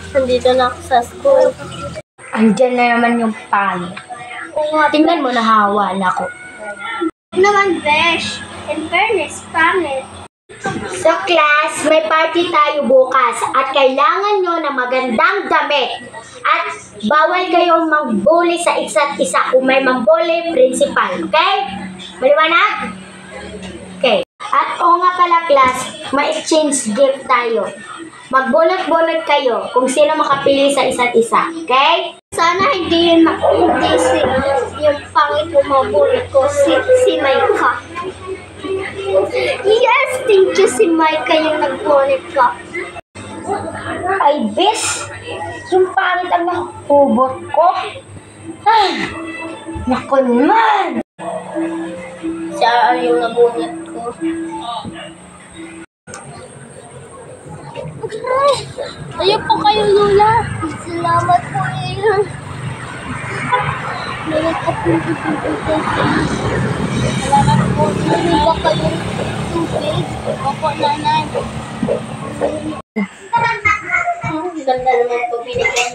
Nandito na ako sa school. Andyan na naman yung pangit. Tingnan mo, nahawa na ako. Naman, Besh. In fairness, pangit. So class, may party tayo bukas at kailangan nyo ng magandang damit. At bawal kayong mag-bully sa isa't isa. Kung may mag-bully, principal. Okay? Maliwanag? Okay. At oo nga pala class, may exchange gift tayo. Magbunot-bunot kayo kung sino makapili sa isa't isa. Okay? Sana hindi yung pangit mo mabunot ko, si Maika. Yes, thank you si Maika yung nagbunot ka. Ay, bes, yung pangit ang nakubot ko. Ay, naku naman. Siya yung nabunot ko. Ayaw po kayo, Lola. Salamat po, Ilan. Meron ka po dito. Salamat po. Meron ba kayong tubig? Opo, nanay. Ganda naman po binigyan